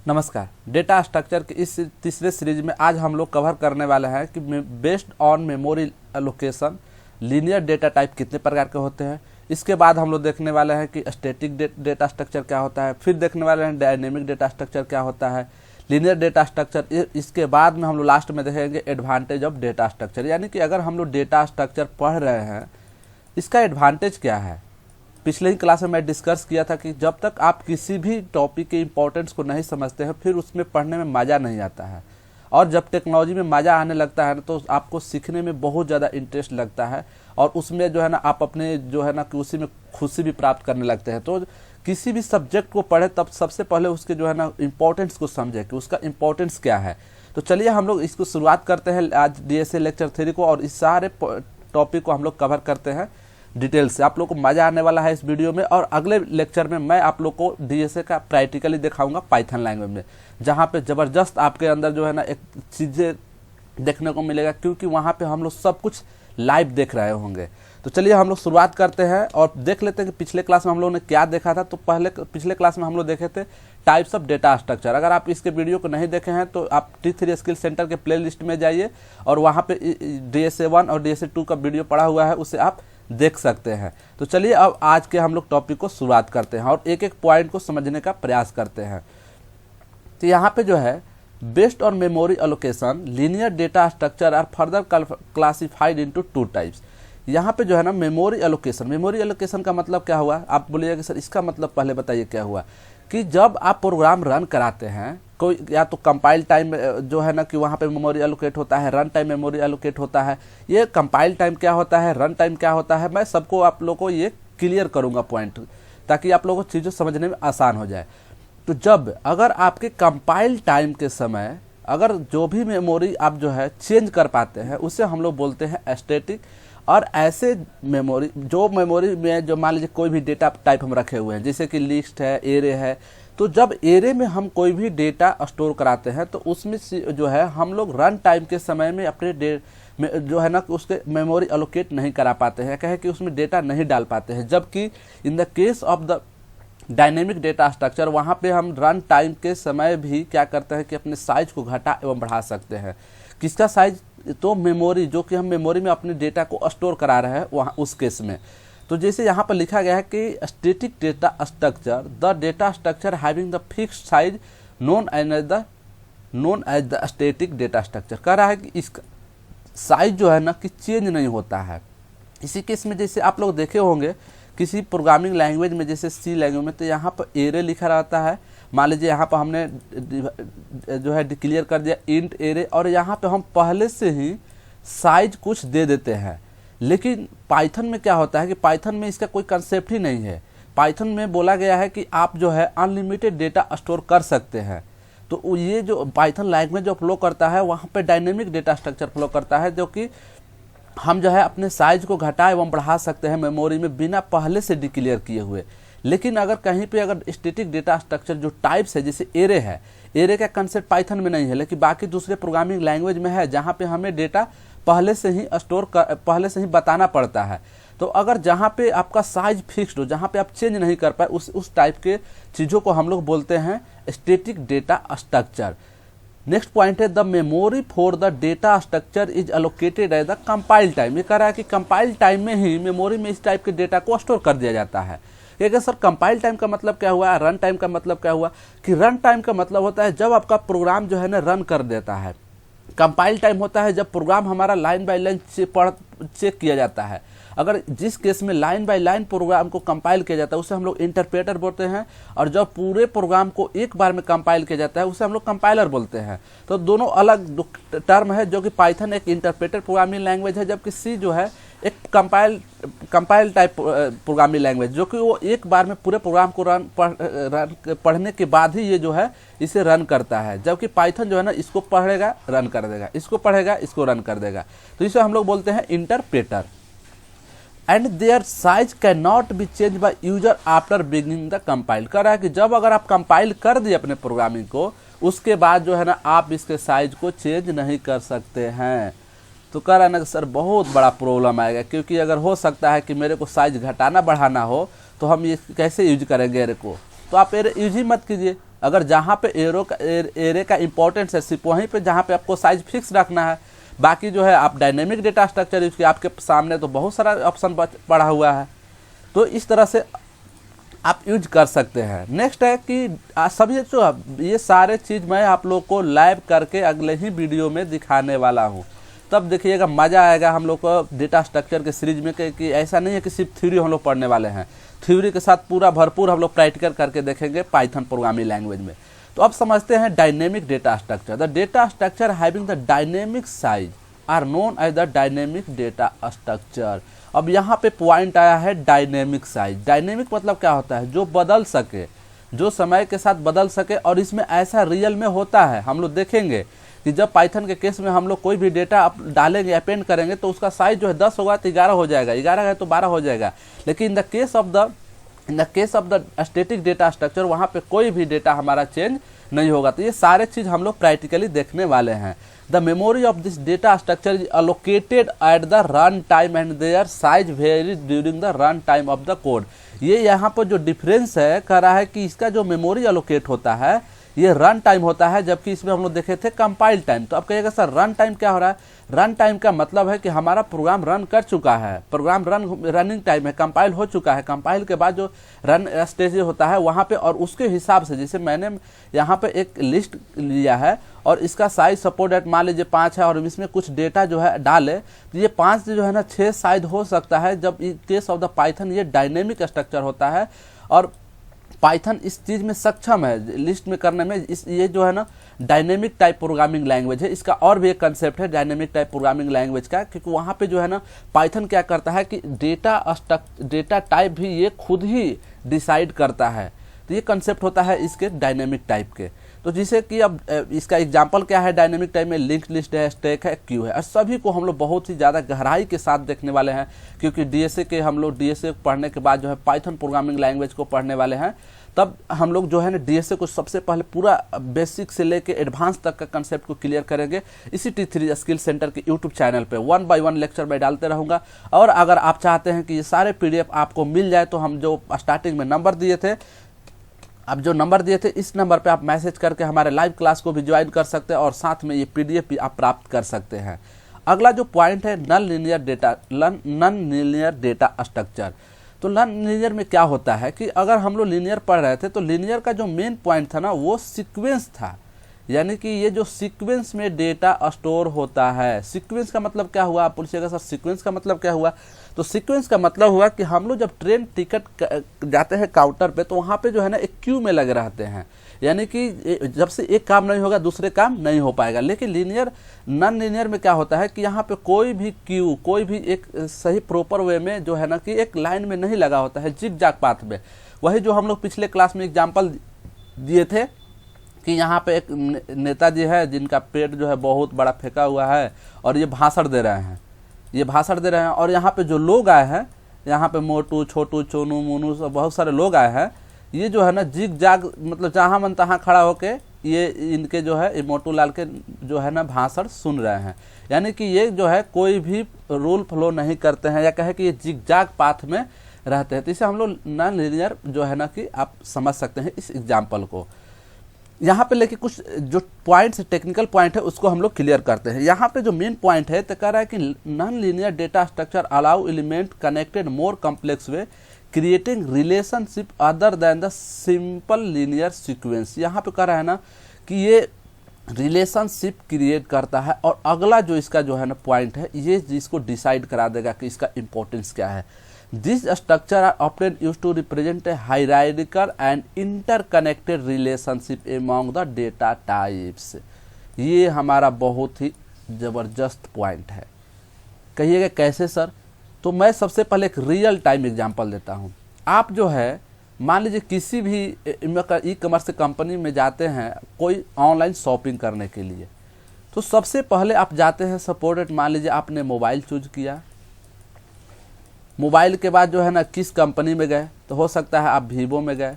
नमस्कार। Data structure के इस तीसरे सीरीज में आज हम लोग कवर करने वाले हैं कि based on memory allocation linear data type कितने प्रकार के होते हैं। इसके बाद हम लोग देखने वाले हैं कि स्टैटिक डेटा स्ट्रक्चर क्या होता है, फिर देखने वाले हैं डायनेमिक डेटा स्ट्रक्चर क्या होता है, लीनियर डेटा स्ट्रक्चर। इसके बाद में हम लोग लास्ट में देखेंगे एडवांटेज ऑफ डेटा स्ट्रक्चर, यानी कि अगर हम लोग डेटा स्ट्रक्चर पढ़ रहे हैं इसका एडवांटेज क्या है। पिछले ही क्लास में मैं डिस्कस किया था कि जब तक आप किसी भी टॉपिक के इम्पोर्टेंस को नहीं समझते हैं फिर उसमें पढ़ने में मज़ा नहीं आता है, और जब टेक्नोलॉजी में मज़ा आने लगता है तो आपको सीखने में बहुत ज़्यादा इंटरेस्ट लगता है और उसमें जो है ना आप अपने जो है ना कि उसी में खुशी भी प्राप्त करने लगते हैं। तो किसी भी सब्जेक्ट को पढ़े तब सबसे पहले उसके जो है ना इम्पोर्टेंस को समझे कि उसका इम्पोर्टेंस क्या है। तो चलिए हम लोग इसको शुरुआत करते हैं आज डीएसए लेक्चर 3 को, और इस सारे टॉपिक को हम लोग कवर करते हैं डिटेल से। आप लोग को मज़ा आने वाला है इस वीडियो में, और अगले लेक्चर में मैं आप लोग को डीएसए का प्रैक्टिकली दिखाऊंगा पाइथन लैंग्वेज में, जहाँ पे ज़बरदस्त आपके अंदर जो है ना एक चीज़ें देखने को मिलेगा, क्योंकि वहाँ पे हम लोग सब कुछ लाइव देख रहे होंगे। तो चलिए हम लोग शुरुआत करते हैं और देख लेते हैं कि पिछले क्लास में हम लोगों ने क्या देखा था। तो पिछले क्लास में हम लोग देखे थे टाइप्स ऑफ डेटा स्ट्रक्चर। अगर आप इसके वीडियो को नहीं देखे हैं तो आप T3 स्किल सेंटर के प्ले लिस्ट में जाइए और वहाँ पे DSA 1 और DSA 2 का वीडियो पड़ा हुआ है, उसे आप देख सकते हैं। तो चलिए अब आज के हम लोग टॉपिक को शुरुआत करते हैं और एक एक पॉइंट को समझने का प्रयास करते हैं। तो यहाँ पे जो है based on memory allocation linear data structure are further classified into 2 types. यहाँ पे जो है ना मेमोरी एलोकेशन का मतलब क्या हुआ। आप बोलिएगा कि सर इसका मतलब पहले बताइए क्या हुआ। कि जब आप प्रोग्राम रन कराते हैं कोई, या तो कंपाइल टाइम जो है ना कि वहाँ पे मेमोरी एलोकेट होता है, रन टाइम मेमोरी एलोकेट होता है। ये कंपाइल टाइम क्या होता है, रन टाइम क्या होता है, मैं सबको आप लोगों को ये क्लियर करूँगा पॉइंट, ताकि आप लोगों को चीज़ें समझने में आसान हो जाए। तो जब अगर आपके कंपाइल टाइम के समय अगर जो भी मेमोरी आप जो है चेंज कर पाते हैं उसे हम लोग बोलते हैं स्टैटिक। और ऐसे मेमोरी में जो मान लीजिए कोई भी डेटा टाइप हम रखे हुए हैं, जैसे कि लिस्ट है, एरे है, तो जब एरे में हम कोई भी डेटा स्टोर कराते हैं तो उसमें जो है हम लोग रन टाइम के समय में अपने जो है ना उसके मेमोरी एलोकेट नहीं करा पाते हैं, कहे कि उसमें डेटा नहीं डाल पाते हैं। जबकि in the case of the dynamic data structure वहाँ पे हम रन टाइम के समय भी क्या करते हैं कि अपने साइज को घटा एवं बढ़ा सकते हैं। किसका साइज, तो मेमोरी, जो कि हम मेमोरी में अपने डेटा को स्टोर करा रहे हैं वहाँ उस केस में। तो जैसे यहाँ पर लिखा गया है कि static data structure the data structure having the fixed size known as the static data structure. कह रहा है कि इसका साइज जो है ना कि चेंज नहीं होता है। इसी केस में जैसे आप लोग देखे होंगे किसी प्रोग्रामिंग लैंग्वेज में, जैसे सी लैंग्वेज में, तो यहाँ पर एरे लिखा रहता है। मान लीजिए यहाँ पर हमने जो है डिक्लेयर कर दिया इंट एरे, और यहाँ पे हम पहले से ही साइज कुछ दे देते हैं। लेकिन पाइथन में क्या होता है कि पाइथन में इसका कोई कंसेप्ट ही नहीं है। पाइथन में बोला गया है कि आप जो है अनलिमिटेड डेटा स्टोर कर सकते हैं। तो ये जो पाइथन लैंग्वेज जो फ्लो करता है वहाँ पे डायनेमिक डेटा स्ट्रक्चर फ्लो करता है, जो कि हम जो है अपने साइज को घटा एवं बढ़ा सकते हैं मेमोरी में बिना पहले से डिक्लेयर किए हुए। लेकिन अगर कहीं पे अगर स्टैटिक डेटा स्ट्रक्चर जो टाइप्स है, जैसे एरे है, एरे का कंसेप्ट पाइथन में नहीं है लेकिन बाकी दूसरे प्रोग्रामिंग लैंग्वेज में है, जहाँ पे हमें डेटा पहले से ही बताना पड़ता है। तो अगर जहाँ पे आपका साइज फिक्स्ड हो, जहाँ पे आप चेंज नहीं कर पाए, उस टाइप के चीज़ों को हम लोग बोलते हैं static data structure. Next point है the memory for the data structure is allocated as the compile time. ये कह रहा है कि कंपाइल टाइम में ही मेमोरी में इस टाइप के डेटा को स्टोर कर दिया जाता है। क्योंकि सर कंपाइल टाइम का मतलब क्या हुआ, रन टाइम का मतलब क्या हुआ। कि रन टाइम का मतलब होता है जब आपका प्रोग्राम जो है ना रन कर देता है। कंपाइल टाइम होता है जब प्रोग्राम हमारा लाइन बाय लाइन चेक किया जाता है। अगर जिस केस में लाइन बाय लाइन प्रोग्राम को कंपाइल किया जाता है उसे हम लोग इंटरप्रेटर बोलते हैं, और जब पूरे प्रोग्राम को एक बार में कंपाइल किया जाता है उसे हम लोग कंपाइलर बोलते हैं। तो दोनों अलग टर्म है, जो कि पाइथन एक इंटरप्रेटर प्रोग्रामिंग लैंग्वेज है, जबकि सी जो है एक कंपाइल टाइप प्रोग्रामिंग लैंग्वेज, जो कि वो एक बार में पूरे प्रोग्राम को पढ़ने के बाद ही ये जो है इसे रन करता है। जबकि पाइथन जो है ना इसको पढ़ेगा रन कर देगा, इसको पढ़ेगा इसको रन कर देगा। तो इसे हम लोग बोलते हैं interpreter. And their size can not be change by user after beginning the compile. कर रहा है कि जब अगर आप कंपाइल कर दिए अपने प्रोग्रामिंग को, उसके बाद जो है ना आप इसके साइज को चेंज नहीं कर सकते हैं। तो कह रहा है ना सर बहुत बड़ा प्रॉब्लम आएगा, क्योंकि अगर हो सकता है कि मेरे को साइज घटाना बढ़ाना हो तो हम ये कैसे यूज करेंगे एरे को। तो आप एरे यूज ही मत कीजिए, अगर जहाँ पे एरे का इंपॉर्टेंस है सिर्फ वहीं पे जहाँ पे आपको साइज फिक्स रखना है, बाकी जो है आप डायनेमिक डेटा स्ट्रक्चर यूज किया, आपके सामने तो बहुत सारा ऑप्शन पड़ा हुआ है, तो इस तरह से आप यूज कर सकते हैं। नेक्स्ट है कि सभी जो ये सारे चीज़ मैं आप लोग को लाइव करके अगले ही वीडियो में दिखाने वाला हूँ, तब देखिएगा मज़ा आएगा हम लोग को डेटा स्ट्रक्चर के सीरीज में कि ऐसा नहीं है कि सिर्फ थ्योरी हम लोग पढ़ने वाले हैं, थ्योरी के साथ पूरा भरपूर हम लोग प्रैक्टिकल करके देखेंगे पाइथन प्रोग्रामिंग लैंग्वेज में। तो अब समझते हैं dynamic data structure. The data structure having the dynamic size are known as the dynamic data structure. अब यहाँ पे पॉइंट आया है डायनेमिक साइज। डायनेमिक मतलब क्या होता है? जो बदल सके, जो समय के साथ बदल सके, और इसमें ऐसा रियल में होता है। हम लोग देखेंगे कि जब पाइथन के केस में हम लोग कोई भी डेटा आप डालेंगे, अपेंड करेंगे, तो उसका साइज जो है 10 होगा तो 11 हो जाएगा, 11 है तो 12 हो जाएगा। लेकिन in the case of the static data structure वहाँ पे कोई भी डेटा हमारा चेंज नहीं होगा। तो ये सारे चीज़ हम लोग प्रैक्टिकली देखने वाले हैं। The memory of this data structure is allocated at the run time and their size very during the run time of the code. ये यहाँ पर जो डिफरेंस है कह रहा है कि इसका जो मेमोरी अलोकेट होता है ये रन टाइम होता है, जबकि इसमें हम लोग देखे थे कंपाइल टाइम। तो अब कहिएगा सर रन टाइम क्या हो रहा है? रन टाइम का मतलब है कि हमारा प्रोग्राम रन कर चुका है, प्रोग्राम रनिंग टाइम है, कंपाइल हो चुका है, कंपाइल के बाद जो रन स्टेज होता है वहाँ पे, और उसके हिसाब से जैसे मैंने यहाँ पे एक लिस्ट लिया है और इसका साइज सपोर्ट एट मान लीजिए 5 है, और इसमें कुछ डेटा जो है डाले, तो ये 5 जो है ना 6 साइज हो सकता है। जब in case of the Python ये डायनेमिक स्ट्रक्चर होता है और पाइथन इस चीज़ में सक्षम है लिस्ट में करने में। ये जो है ना डायनेमिक टाइप प्रोग्रामिंग लैंग्वेज है। इसका और भी एक कंसेप्ट है डायनेमिक टाइप प्रोग्रामिंग लैंग्वेज का, क्योंकि वहाँ पे जो है ना पाइथन क्या करता है कि डेटा टाइप भी ये खुद ही डिसाइड करता है। तो ये कंसेप्ट होता है इसके डायनेमिक टाइप के। तो जिसे कि अब इसका एग्जांपल क्या है डायनेमिक टाइप में? लिंक्ड लिस्ट है, स्टैक है, क्यू है। और सभी को हम लोग बहुत ही ज़्यादा गहराई के साथ देखने वाले हैं, क्योंकि डीएसए के हम लोग डीएसए पढ़ने के बाद जो है पाइथन प्रोग्रामिंग लैंग्वेज को पढ़ने वाले हैं। तब हम लोग जो है ना डीएसए को सबसे पहले पूरा बेसिक से लेके एडवांस तक का कंसेप्ट को क्लियर करेंगे। इसी T3 स्किल सेंटर के यूट्यूब चैनल पे 1 by 1 लेक्चर मैं डालते रहूँगा। और अगर आप चाहते हैं कि ये सारे PDF आपको मिल जाए, तो हम जो स्टार्टिंग में नंबर दिए थे, अब जो नंबर दिए थे इस नंबर पे आप मैसेज करके हमारे लाइव क्लास को भी ज्वाइन कर सकते हैं, और साथ में ये PDF भी आप प्राप्त कर सकते हैं। अगला जो पॉइंट है नॉन लीनियर डेटा स्ट्रक्चर। तो नॉन लीनियर में क्या होता है कि अगर हम लोग लीनियर पढ़ रहे थे तो लीनियर का जो मेन पॉइंट था ना वो सीक्वेंस था, यानी कि ये जो सीक्वेंस में डेटा स्टोर होता है। सीक्वेंस का मतलब क्या हुआ? आप पूछिएगा सर सीक्वेंस का मतलब क्या हुआ? तो सीक्वेंस का मतलब हुआ कि हम लोग जब ट्रेन टिकट जाते हैं काउंटर पे, तो वहाँ पे जो है ना एक क्यू में लगे रहते हैं, यानी कि जब से एक काम नहीं होगा दूसरे काम नहीं हो पाएगा। लेकिन लीनियर नॉन लीनियर में क्या होता है कि यहाँ पे कोई भी क्यू, कोई भी एक सही प्रॉपर वे में जो है ना कि एक लाइन में नहीं लगा होता है, जिग जाग पाथ में। वही जो हम लोग पिछले क्लास में एग्जाम्पल दिए थे कि यहाँ पे एक नेताजी है जिनका पेट जो है बहुत बड़ा फेंका हुआ है, और ये भाषण दे रहे हैं, और यहाँ पे जो लोग आए हैं, यहाँ पे मोटू, छोटू, चोनू, मोनू, सब बहुत सारे लोग आए हैं। ये जो है ना जिग जाग मतलब जहाँ मन तहाँ खड़ा होके ये इनके जो है मोटू लाल के जो है ना भाषण सुन रहे हैं, यानी कि ये जो है कोई भी रूल फॉलो नहीं करते हैं, या कहे कि ये जिग जाग पाथ में रहते हैं। तो इसे हम लोग नॉन लीनियर जो है ना कि आप समझ सकते हैं इस एग्जाम्पल को। यहाँ पे लेके कुछ जो पॉइंट्स टेक्निकल पॉइंट है उसको हम लोग क्लियर करते हैं। यहाँ पे जो मेन पॉइंट है तो कह रहा है कि non linear data structure allow element connected more complex way creating relationship other than the simple linear sequence. यहाँ पे कह रहा है ना कि ये रिलेशनशिप क्रिएट करता है, और अगला जो इसका जो है ना पॉइंट है ये जिसको डिसाइड करा देगा कि इसका इंपॉर्टेंस क्या है। These structure are often used to represent a hierarchical and interconnected relationship among the data types। ये हमारा बहुत ही ज़बरदस्त पॉइंट है। कहिएगा कैसे सर? तो मैं सबसे पहले एक रियल टाइम एग्जांपल देता हूँ। आप जो है मान लीजिए किसी भी ई कॉमर्स कंपनी में जाते हैं कोई ऑनलाइन शॉपिंग करने के लिए, तो सबसे पहले आप जाते हैं सपोर्टेड, मान लीजिए आपने मोबाइल चूज किया, मोबाइल के बाद जो है ना किस कंपनी में गए, तो हो सकता है आप वीवो में गए।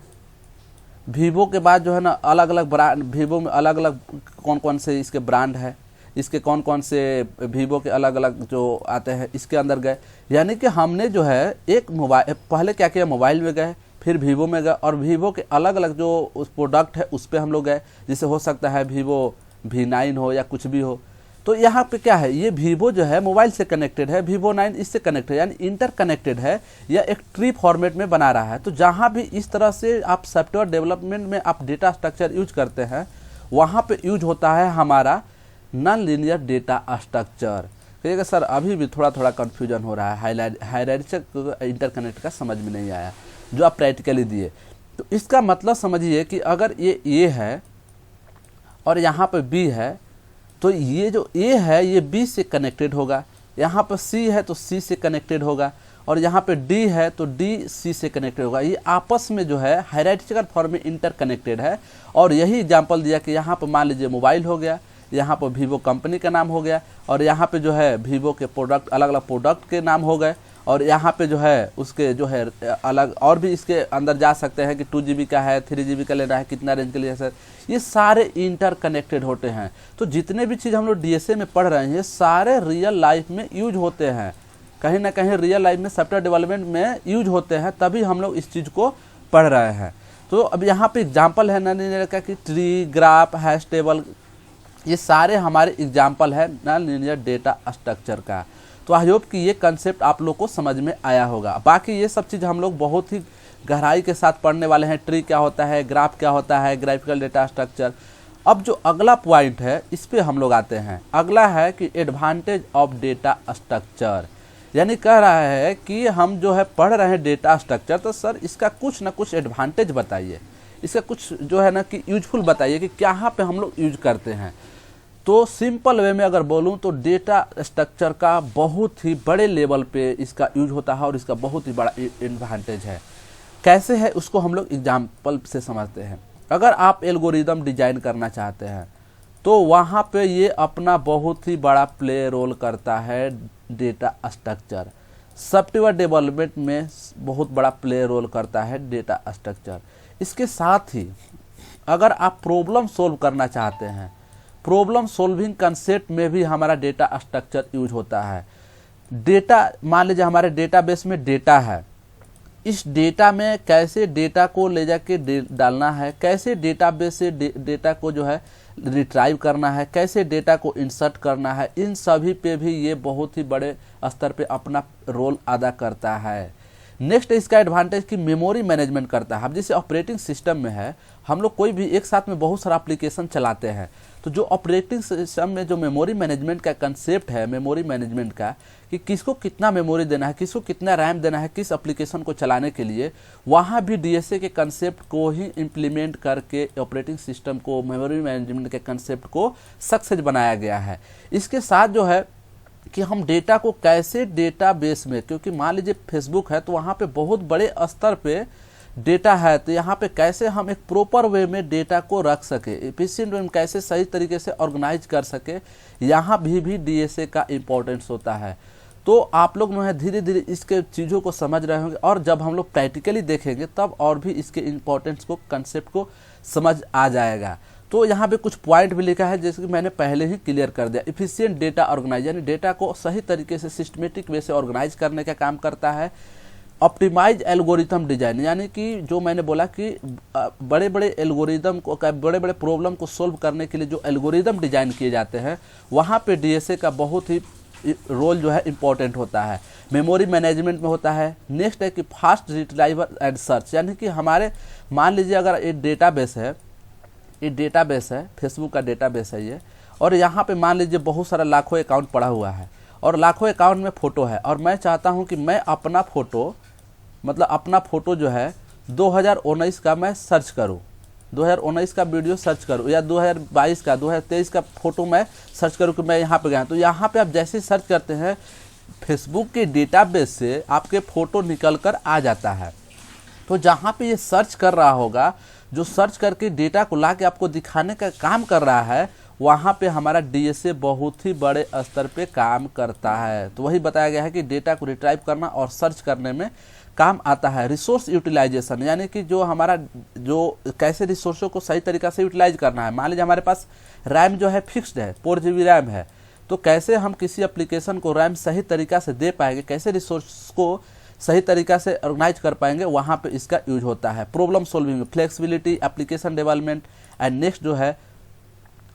वीवो के बाद जो है ना अलग अलग ब्रांड, वीवो में अलग अलग कौन कौन से इसके ब्रांड है, इसके कौन कौन से वीवो के अलग अलग जो आते हैं इसके अंदर गए। यानी कि हमने जो है एक मोबाइल पहले क्या किया, मोबाइल में गए, फिर वीवो में गए और वीवो के अलग अलग जो उस प्रोडक्ट है उस पर हम लोग गए, जैसे हो सकता है वीवो V9 हो या कुछ भी हो। तो यहाँ पे क्या है, ये वीवो जो है मोबाइल से कनेक्टेड है, वीवो 9 इससे कनेक्टेड है, यानी इंटर कनेक्टेड है या एक ट्री फॉर्मेट में बना रहा है। तो जहाँ भी इस तरह से आप सॉफ्टवेयर डेवलपमेंट में आप डेटा स्ट्रक्चर यूज करते हैं, वहाँ पे यूज होता है हमारा नॉन लीनियर डेटा स्ट्रक्चर। कहिएगा सर अभी भी थोड़ा थोड़ा कन्फ्यूजन हो रहा है, हायरार्चिकल इंटरकनेक्ट का समझ में नहीं आया जो आप प्रैक्टिकली दिए। तो इसका मतलब समझिए कि अगर ये A है और यहाँ पे B है, तो ये जो A है ये B से कनेक्टेड होगा, यहाँ पर C है तो C से कनेक्टेड होगा, और यहाँ पे D है तो D C से कनेक्टेड होगा। ये आपस में जो है हायरार्चिकल फॉर्म में इंटरकनेक्टेड है। और यही एग्जांपल दिया कि यहाँ पर मान लीजिए मोबाइल हो गया, यहाँ पर वीवो कंपनी का नाम हो गया, और यहाँ पे जो है वीवो के प्रोडक्ट अलग अलग प्रोडक्ट के नाम हो गए, और यहाँ पे जो है उसके जो है अलग और भी इसके अंदर जा सकते हैं कि 2GB का है, 3GB का लेना है, कितना रेंज के लिए सर, ये सारे इंटरकनेक्टेड होते हैं। तो जितने भी चीज़ हम लोग DSA में पढ़ रहे हैं सारे रियल लाइफ में यूज होते हैं, कहीं ना कहीं रियल लाइफ में सॉफ्टवेयर डेवलपमेंट में यूज होते हैं, तभी हम लोग इस चीज़ को पढ़ रहे हैं। तो अब यहाँ पे एग्जाम्पल है नॉन लीनियर का कि ट्री, ग्राफ, हैश टेबल, ये सारे हमारे एग्जाम्पल है नॉन लीनियर डेटा स्ट्रक्चर का। तो आई होप कि ये कंसेप्ट आप लोग को समझ में आया होगा। बाकी ये सब चीज़ हम लोग बहुत ही गहराई के साथ पढ़ने वाले हैं। ट्री क्या होता है, ग्राफ क्या होता है, ग्राफिकल डेटा स्ट्रक्चर। अब जो अगला पॉइंट है इस पे हम लोग आते हैं। अगला है कि एडवांटेज ऑफ डेटा स्ट्रक्चर, यानी कह रहा है कि हम जो है पढ़ रहे हैं डेटा स्ट्रक्चर, तो सर इसका कुछ ना कुछ एडवांटेज बताइए, इसका कुछ जो है ना कि यूजफुल बताइए कि कहाँ पे हम लोग यूज करते हैं। तो सिंपल वे में अगर बोलूं तो डेटा स्ट्रक्चर का बहुत ही बड़े लेवल पे इसका यूज होता है और इसका बहुत ही बड़ा एडवांटेज है। कैसे है उसको हम लोग एग्जाम्पल से समझते हैं। अगर आप एल्गोरिदम डिजाइन करना चाहते हैं तो वहाँ पे ये अपना बहुत ही बड़ा प्ले रोल करता है डेटा स्ट्रक्चर। सॉफ्टवेयर डेवलपमेंट में बहुत बड़ा प्ले रोल करता है डेटा स्ट्रक्चर। इसके साथ ही अगर आप प्रॉब्लम सोल्व करना चाहते हैं, प्रॉब्लम सोल्विंग कंसेप्ट में भी हमारा डेटा स्ट्रक्चर यूज होता है। डेटा मान लीजिए हमारे डेटाबेस में डेटा है, इस डेटा में कैसे डेटा को ले जाके डालना है, कैसे डेटाबेस से डेटा को जो है रिट्राइव करना है, कैसे डेटा को इंसर्ट करना है, इन सभी पे भी ये बहुत ही बड़े स्तर पे अपना रोल अदा करता है। नेक्स्ट इसका एडवांटेज कि मेमोरी मैनेजमेंट करता है। अब जैसे ऑपरेटिंग सिस्टम में है, हम लोग कोई भी एक साथ में बहुत सारा एप्लीकेशन चलाते हैं, तो जो ऑपरेटिंग सिस्टम में जो मेमोरी मैनेजमेंट का कंसेप्ट है, मेमोरी मैनेजमेंट का कि किसको कितना मेमोरी देना है, किसको कितना रैम देना है किस एप्लीकेशन को चलाने के लिए, वहाँ भी DSA के कंसेप्ट को ही इम्प्लीमेंट करके ऑपरेटिंग सिस्टम को मेमोरी मैनेजमेंट के कंसेप्ट को सक्सेस बनाया गया है। इसके साथ जो है कि हम डेटा को कैसे डेटाबेस में, क्योंकि मान लीजिए फेसबुक है तो वहाँ पे बहुत बड़े स्तर पे डेटा है, तो यहाँ पे कैसे हम एक प्रॉपर वे में डेटा को रख सके, एफिशिएंट वे में कैसे सही तरीके से ऑर्गेनाइज कर सके, यहाँ भी DSA का इम्पोर्टेंस होता है। तो आप लोग जो है धीरे धीरे इसके चीज़ों को समझ रहे होंगे, और जब हम लोग प्रैक्टिकली देखेंगे तब और भी इसके इम्पोर्टेंस को, कंसेप्ट को समझ आ जाएगा। तो यहाँ पे कुछ पॉइंट भी लिखा है जैसे कि मैंने पहले ही क्लियर कर दिया। इफिशिएंट डेटा ऑर्गेनाइज, यानी डेटा को सही तरीके से सिस्टमेटिक वे से ऑर्गेनाइज करने का काम करता है। ऑप्टिमाइज एल्गोरिथम डिजाइन, यानी कि जो मैंने बोला कि बड़े बड़े एल्गोरिदम को, बड़े बड़े प्रॉब्लम को सोल्व करने के लिए जो एल्गोरिदम डिजाइन किए जाते हैं, वहाँ पे DSA का बहुत ही रोल जो है इम्पोर्टेंट होता है। मेमोरी मैनेजमेंट में होता है। नेक्स्ट है कि फास्ट रिट्राइवल एंड सर्च, यानी कि हमारे मान लीजिए अगर एक डेटाबेस है, ये डेटाबेस है, फेसबुक का डेटाबेस है ये, और यहाँ पे मान लीजिए बहुत सारा लाखों अकाउंट पड़ा हुआ है और लाखों अकाउंट में फ़ोटो है, और मैं चाहता हूँ कि मैं अपना फ़ोटो, मतलब अपना फ़ोटो जो है 2019 का मैं सर्च करूँ, 2019 का वीडियो सर्च करूँ, या 2022 का, 2023 का फ़ोटो मैं सर्च करूँ कि मैं यहाँ पे गया। तो यहाँ पे आप जैसे सर्च करते हैं फेसबुक के डेटाबेस से आपके फ़ोटो निकल कर आ जाता है। तो जहाँ पे ये सर्च कर रहा होगा, जो सर्च करके डेटा को ला के आपको दिखाने का काम कर रहा है, वहाँ पे हमारा DSA बहुत ही बड़े स्तर पे काम करता है। तो वही बताया गया है कि डेटा को रिट्राइव करना और सर्च करने में काम आता है। रिसोर्स यूटिलाइजेशन, यानी कि जो हमारा जो कैसे रिसोर्सों को सही तरीक़ा से यूटिलाइज करना है। मान लीजिए हमारे पास रैम जो है फिक्स्ड है, 4GB रैम है, तो कैसे हम किसी एप्लीकेशन को रैम सही तरीक़ा से दे पाएंगे, कैसे रिसोर्स को सही तरीका से ऑर्गेनाइज कर पाएंगे, वहाँ पे इसका यूज होता है। Problem solving, flexibility, application development and next जो है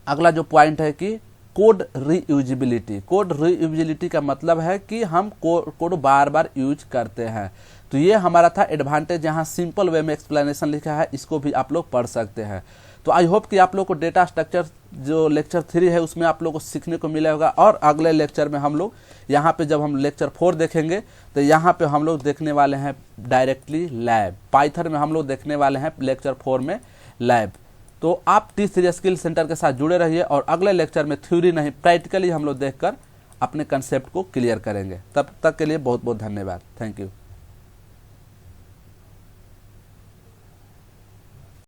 अगला जो पॉइंट है कि कोड रीयूजिबिलिटी। कोड रीयूजिबिलिटी का मतलब है कि हम कोड बार बार यूज करते हैं। तो ये हमारा था एडवांटेज, यहाँ सिंपल वे में एक्सप्लेनेशन लिखा है, इसको भी आप लोग पढ़ सकते हैं। तो आई होप कि आप लोग को डेटा स्ट्रक्चर जो लेक्चर 3 है उसमें आप लोग को सीखने को मिला होगा। और अगले लेक्चर में हम लोग यहाँ पे जब हम लेक्चर 4 देखेंगे तो यहाँ पे हम लोग देखने वाले हैं डायरेक्टली लैब। पाइथन में हम लोग देखने वाले हैं लेक्चर 4 में लैब। तो आप T3 स्किल सेंटर के साथ जुड़े रहिए और अगले लेक्चर में थ्योरी नहीं प्रैक्टिकली हम लोग देखकर अपने कंसेप्ट को क्लियर करेंगे। तब तक के लिए बहुत बहुत धन्यवाद। Thank you.